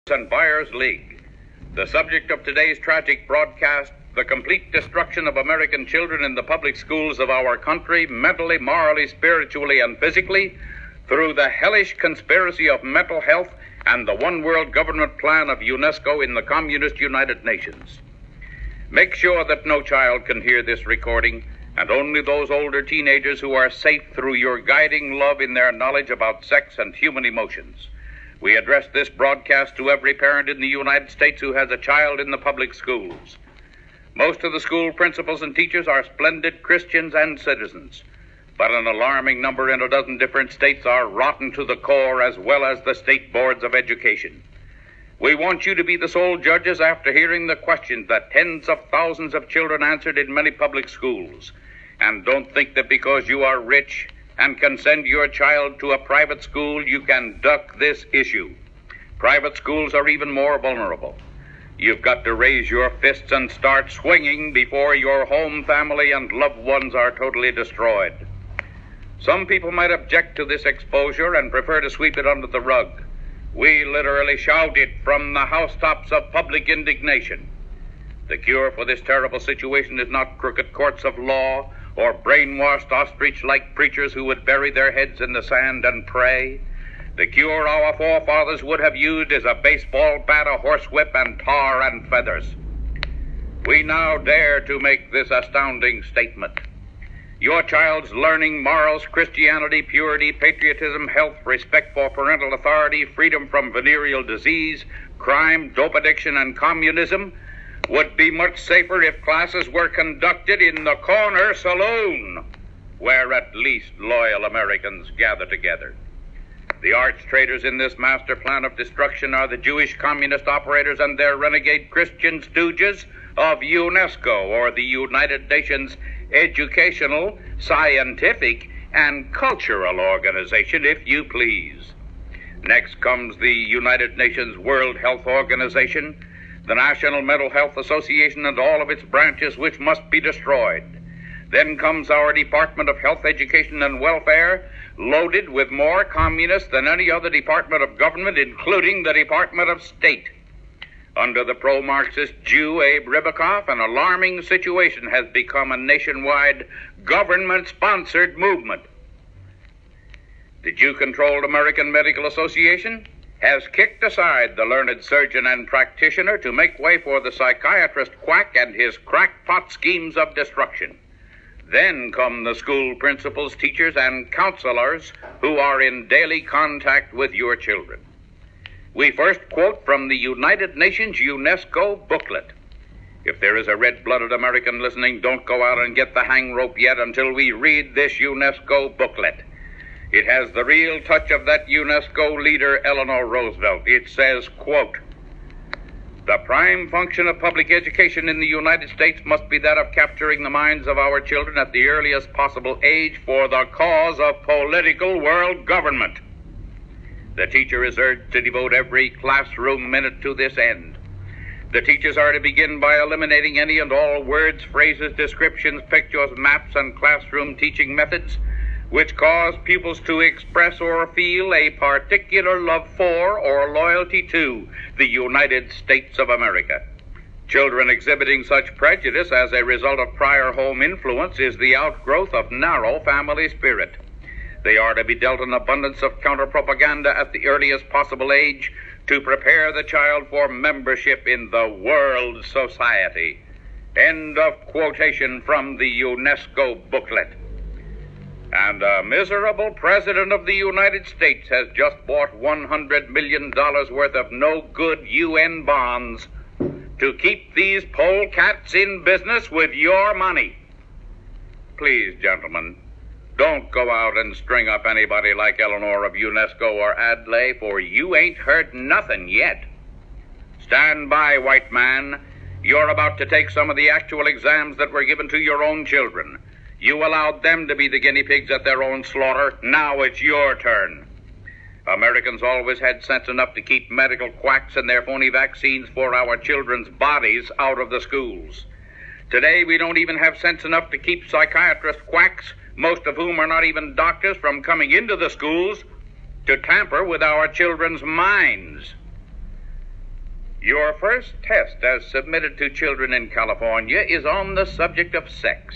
and Buyers League. The subject of today's tragic broadcast, the complete destruction of American children in the public schools of our country, mentally, morally, spiritually, and physically, through the hellish conspiracy of mental health and the one world government plan of UNESCO in the Communist United Nations. Make sure that no child can hear this recording, and only those older teenagers who are safe through your guiding love in their knowledge about sex and human emotions. We address this broadcast to every parent in the United States who has a child in the public schools. Most of the school principals and teachers are splendid Christians and citizens, but an alarming number in a dozen different states are rotten to the core, as well as the state boards of education. We want you to be the sole judges after hearing the questions that tens of thousands of children answered in many public schools. And don't think that because you are rich and can send your child to a private school, you can duck this issue. Private schools are even more vulnerable. You've got to raise your fists and start swinging before your home, family, and loved ones are totally destroyed. Some people might object to this exposure and prefer to sweep it under the rug. We literally shout it from the housetops of public indignation. The cure for this terrible situation is not crooked courts of law or brainwashed ostrich-like preachers who would bury their heads in the sand and pray. The cure our forefathers would have used is a baseball bat, a horsewhip, and tar and feathers. We now dare to make this astounding statement. Your child's learning morals, Christianity, purity, patriotism, health, respect for parental authority, freedom from venereal disease, crime, dope addiction, and communism would be much safer if classes were conducted in the corner saloon, where at least loyal Americans gather together. The arch traitors in this master plan of destruction are the Jewish communist operators and their renegade Christian stooges of UNESCO, or the United Nations Educational, Scientific, and Cultural Organization, if you please. Next comes the United Nations World Health Organization, the National Mental Health Association and all of its branches, which must be destroyed. Then comes our Department of Health, Education, and Welfare, loaded with more communists than any other department of government, including the Department of State. Under the pro-Marxist Jew Abe Ribicoff, an alarming situation has become a nationwide government-sponsored movement. The Jew-controlled American Medical Association has kicked aside the learned surgeon and practitioner to make way for the psychiatrist quack and his crackpot schemes of destruction. Then come the school principals, teachers, and counselors who are in daily contact with your children. We first quote from the United Nations UNESCO booklet. If there is a red-blooded American listening, don't go out and get the hang rope yet until we read this UNESCO booklet. It has the real touch of that UNESCO leader, Eleanor Roosevelt. It says, quote, "The prime function of public education in the United States must be that of capturing the minds of our children at the earliest possible age for the cause of political world government. The teacher is urged to devote every classroom minute to this end. The teachers are to begin by eliminating any and all words, phrases, descriptions, pictures, maps, and classroom teaching methods which cause pupils to express or feel a particular love for or loyalty to the United States of America. Children exhibiting such prejudice as a result of prior home influence is the outgrowth of narrow family spirit. They are to be dealt an abundance of counter-propaganda at the earliest possible age to prepare the child for membership in the world society." End of quotation from the UNESCO booklet. And a miserable president of the United States has just bought $100 million worth of no-good UN bonds to keep these polecats in business with your money. Please, gentlemen, don't go out and string up anybody like Eleanor of UNESCO or Adlai, for you ain't heard nothing yet. Stand by, white man. You're about to take some of the actual exams that were given to your own children. You allowed them to be the guinea pigs at their own slaughter. Now it's your turn. Americans always had sense enough to keep medical quacks and their phony vaccines for our children's bodies out of the schools. Today, we don't even have sense enough to keep psychiatrist quacks, most of whom are not even doctors, from coming into the schools to tamper with our children's minds. Your first test as submitted to children in California is on the subject of sex.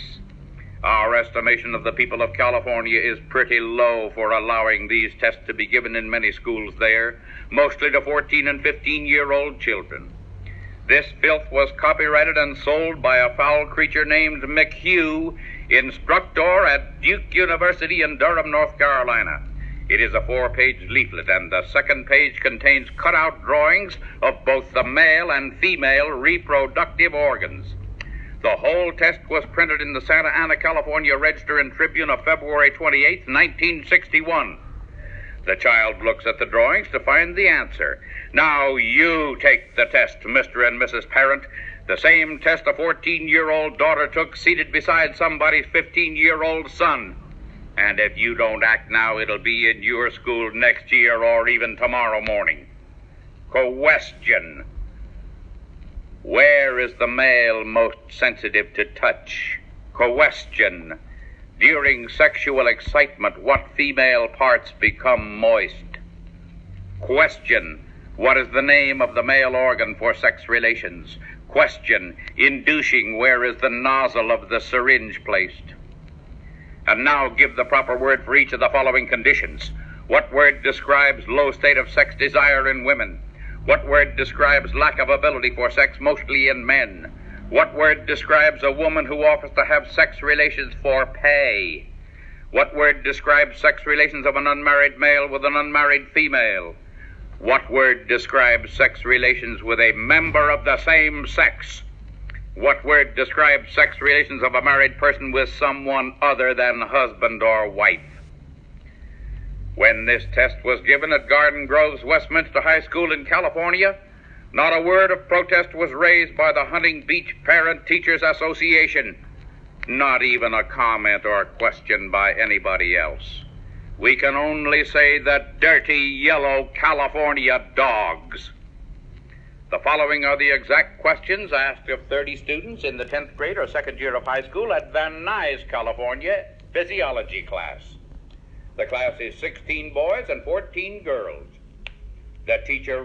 Our estimation of the people of California is pretty low for allowing these tests to be given in many schools there, mostly to 14 and 15-year-old children. This filth was copyrighted and sold by a foul creature named McHugh, instructor at Duke University in Durham, North Carolina. It is a 4-page leaflet, and the second page contains cutout drawings of both the male and female reproductive organs. The whole test was printed in the Santa Ana, California Register and Tribune of February 28, 1961. The child looks at the drawings to find the answer. Now you take the test, Mr. and Mrs. Parent. The same test a 14-year-old daughter took seated beside somebody's 15-year-old son. And if you don't act now, it'll be in your school next year or even tomorrow morning. Question. Where is the male most sensitive to touch? Question. During sexual excitement, what female parts become moist? Question. What is the name of the male organ for sex relations? Question. In douching, where is the nozzle of the syringe placed? And now give the proper word for each of the following conditions. What word describes low state of sex desire in women? What word describes lack of ability for sex, mostly in men? What word describes a woman who offers to have sex relations for pay? What word describes sex relations of an unmarried male with an unmarried female? What word describes sex relations with a member of the same sex? What word describes sex relations of a married person with someone other than husband or wife? When this test was given at Garden Grove's Westminster High School in California, not a word of protest was raised by the Hunting Beach Parent Teachers Association. Not even a comment or question by anybody else. We can only say that dirty yellow California dogs. The following are the exact questions asked of 30 students in the 10th grade or second year of high school at Van Nuys, California, physiology class. The class is 16 boys and 14 girls. The teacher